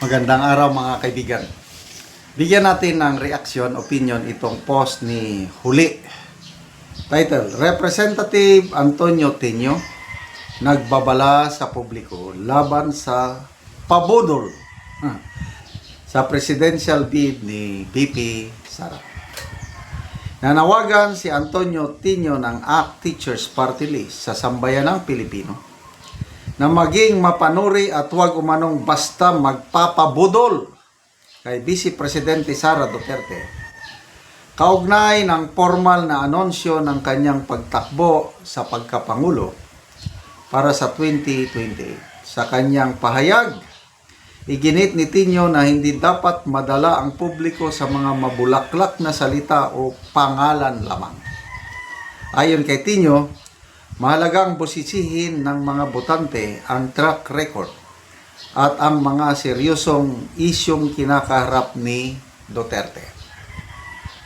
Magandang araw mga kaibigan. Bigyan natin ng reaksyon, opinion itong post ni Huli. Title, Representative Antonio Tino nagbabala sa publiko laban sa pabudol sa presidential bid ni VP Sara. Nanawagan si Antonio Tino ng ACT Teachers Party List sa sambayanang Pilipino na maging mapanuri at huwag umanong basta magpapabudol kay Vice Presidente Sara Duterte kaugnay ng formal na anunsyo ng kanyang pagtakbo sa pagkapangulo para sa 2028. Sa kanyang pahayag, iginit ni Tino na hindi dapat madala ang publiko sa mga mabulaklak na salita o pangalan lamang. Ayon kay Tino, mahalagang busisihin ng mga botante ang track record at ang mga seryosong isyong kinakaharap ni Duterte.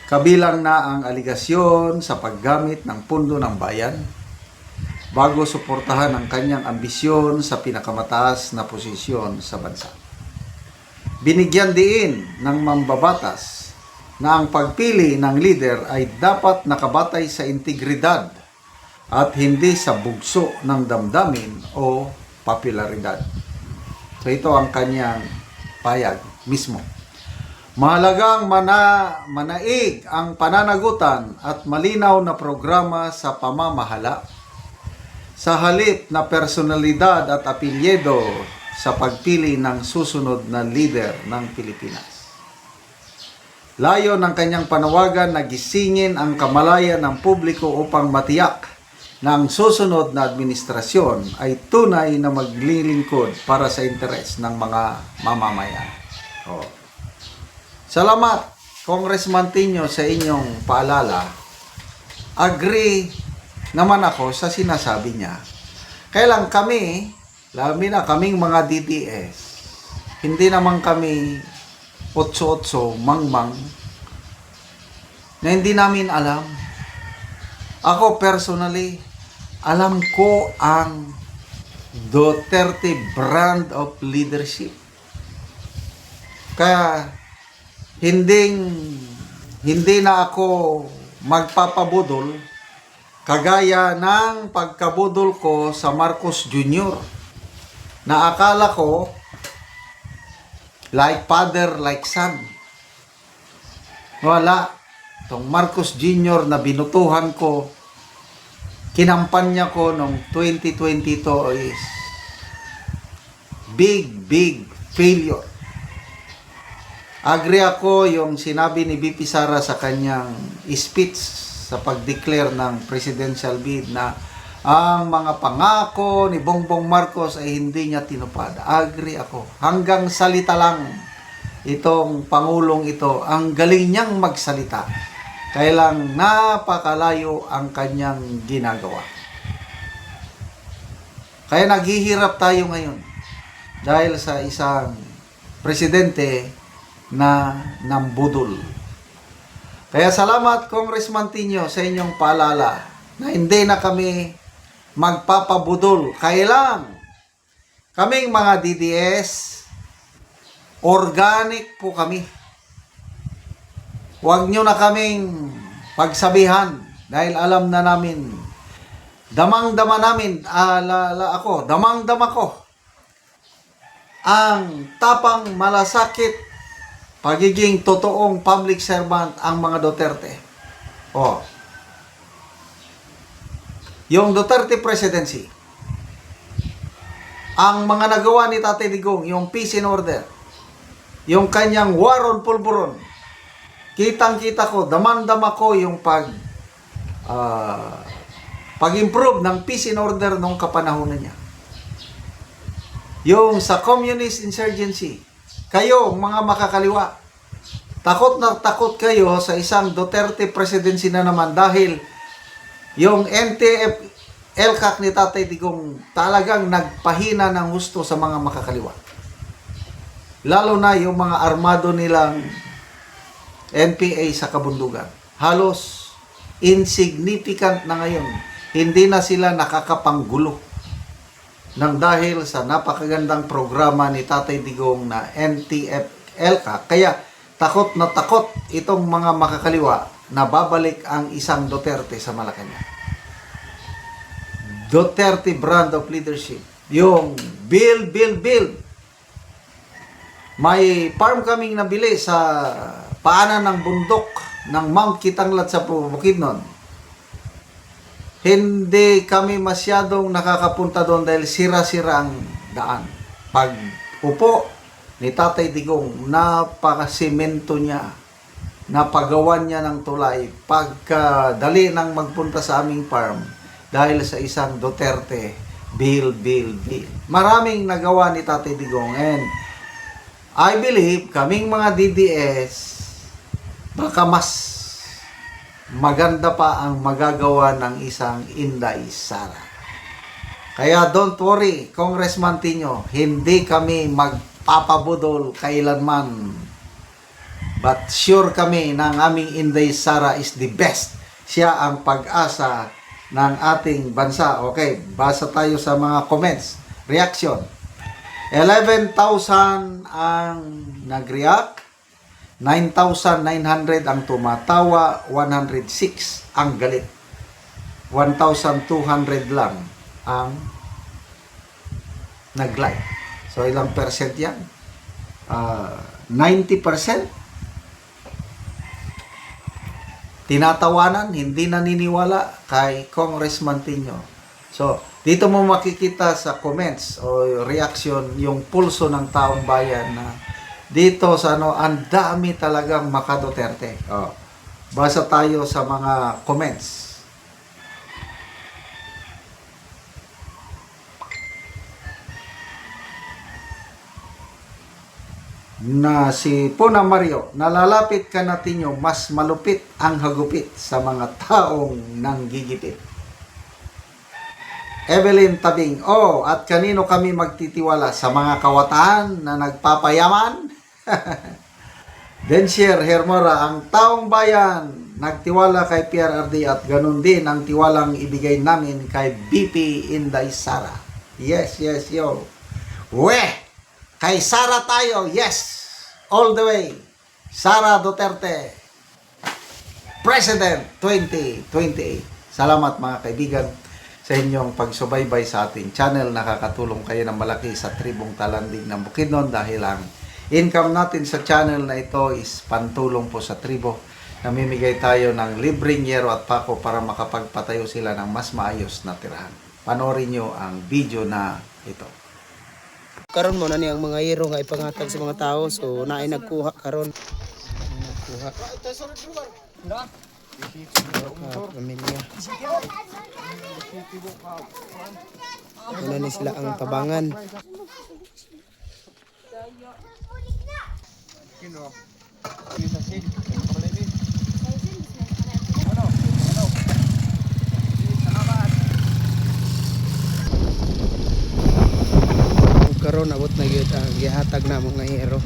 Kabilang na ang aligasyon sa paggamit ng pundo ng bayan bago suportahan ang kanyang ambisyon sa pinakamataas na posisyon sa bansa. Binigyan diin ng mambabatas na ang pagpili ng leader ay dapat nakabatay sa integridad at hindi sa bugso ng damdamin o popularidad. So ito ang kanyang payag mismo. Mahalagang manaig ang pananagutan at malinaw na programa sa pamamahala sa halip na personalidad at apelyido sa pagpili ng susunod na leader ng Pilipinas. Layo ng kanyang panawagan na gisingin ang kamalayan ng publiko upang matiyak na ang susunod na administrasyon ay tunay na maglilingkod para sa interes ng mga mamamayan. Salamat, Congressman Tino, sa inyong paalala. Agree naman ako sa sinasabi niya. Kailan kami, lami na kaming mga DDS, hindi naman kami otso-otso, mangmang, na hindi namin alam. Ako personally, alam ko ang Duterte brand of leadership. Kaya hindi na ako magpapabudol kagaya ng pagkabudol ko sa Marcos Jr. na akala ko like father, like son. Wala. Itong Marcos Jr. na binutuhan ko, kinampanya ko noong 2022 is big failure. Agree ako yung sinabi ni VP Sara sa kanyang speech sa pag-declare ng presidential bid na ang mga pangako ni Bongbong Marcos ay hindi niya tinupad. Agree ako. Hanggang salita lang itong Pangulong ito. Ang galing niyang magsalita. Kailang napakalayo ang kanyang ginagawa. Kaya naghihirap tayo ngayon dahil sa isang presidente na nambudol. Kaya salamat, Congressman Tino, sa inyong paalala na hindi na kami magpapabudol. Kailang kaming mga DDS, organic po kami. Huwag nyo na kaming pagsabihan dahil alam na namin, damang-dama namin, damang-dama ko ang tapang malasakit pagiging totoong public servant ang mga Duterte. Yung Duterte presidency, ang mga nagawa ni Tatay Digong, yung peace and order, yung kanyang war on pulburon, kitang-kita ko, damang-dama ko yung pag-improve ng peace and order nung kapanahonan niya. Yung sa communist insurgency, kayo, mga makakaliwa, takot na takot kayo sa isang Duterte presidency na naman dahil yung NTF LCAC ni Tatay Digong talagang nagpahina ng gusto sa mga makakaliwa. Lalo na yung mga armado nilang NPA sa kabundugan. Halos insignificant na ngayon. Hindi na sila nakakapanggulo. nang dahil sa napakagandang programa ni Tatay Digong na NTF-ELCA. Kaya takot na takot itong mga makakaliwa na babalik ang isang Duterte sa Malacanang. Duterte brand of leadership. Yung build. May farm kaming nabili sa paanan ng bundok ng Mount Kitanglad sa Bukidnon. Hindi kami masyadong nakakapunta doon dahil sira-sira ang daan. Pag upo ni Tatay Digong, napakasimento niya, napagawan niya ng tulay. Pagka dali nang magpunta sa aming farm, dahil sa isang Duterte, build. Maraming nagawa ni Tatay Digong, and I believe kaming mga DDS, baka mas maganda pa ang magagawa ng isang Inday Sara. Kaya don't worry, Congressman Tino, hindi kami magpapabudol kailanman. But sure kami ng aming Inday Sara is the best. Siya ang pag-asa ng ating bansa. Okay, basa tayo sa mga comments. Reaction. 11,000 ang nag-react. 9,900 ang tumatawa, 106 ang galit. 1,200 lang ang nag-like. So, ilang percent yan? 90%? Tinatawanan, hindi naniniwala kay Congressman Tino. So, dito mo makikita sa comments o reaction yung pulso ng taong bayan na dito sa ang dami talagang maka-Duterte. Basa tayo sa mga comments. Na si Puna Mario, nalalapit ka natin yung mas malupit ang hagupit sa mga taong nanggigipit. Evelyn Tabing, at kanino kami magtitiwala? Sa mga kawataan na nagpapayaman? Densier Hermora, ang taong bayan nagtiwala kay PRRD at ganun din ang tiwalang ibigay namin kay BP Inday Sara. Yes, yo. Kay Sara tayo, yes! All the way. Sara Duterte, President 2028. Salamat mga kaibigan sa inyong pagsubaybay sa ating channel. Nakakatulong kayo ng malaki sa tribong Talandig ng Bukidnon dahil ang income natin sa channel na ito is pantulong po sa tribo. Namimigay tayo ng libreng yero at pako para makapagpatayo sila ng mas maayos na tirahan. Panoorin nyo ang video na ito. Karon mo na niyang mga yero nga ipangatag sa mga tao, so naay nagkuha karon. Nagkuha. Pamilya. Wala ni sila ang tabangan. Karon abot na gyud ang gihatag na mga hero.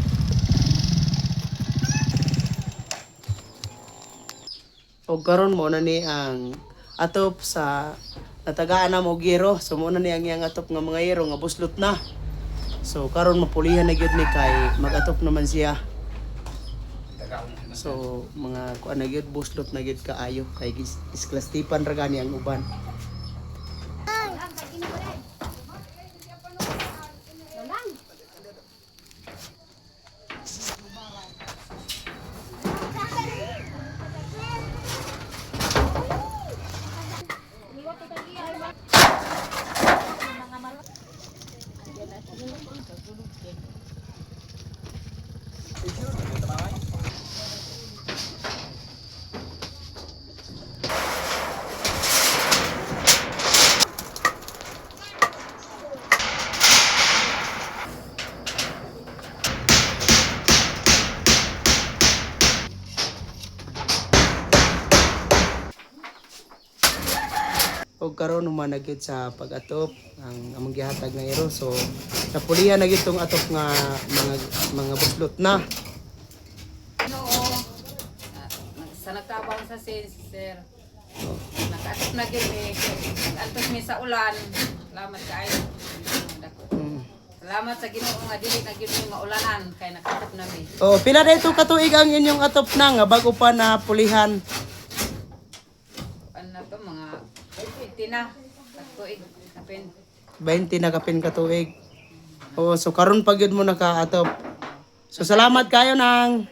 Og karon mo na ni ang atop sa natagaan na mo giro. So mo na ni ang iyang atop nga mga hero nga buslot na. So karon mapulihan na gyud ni kay magatop naman siya. So mga kuan na gyud buslot na gyud kaayo kay isklastipan ra gani ang uban. Og karon humanagid sa pag-atop ang among gihatag nga hero. So napulihan na gyud tong atop nga mga buslot na. Sa nagtabang sa sir, nakaatop na gyud mi. Nag-antos mi sa ulan. Salamat kaayo. Salamat sa Ginoo nga dili na gyud mi maulanan kay nakatap nami. Oh, pila dito katuig ang inyong atop na nga bago pa na pulihan. Ano to mga 50 na tuig kapin. 20 na kapin katuig. Oh, so karon pa gyud mo nakaatop. So salamat kayo nang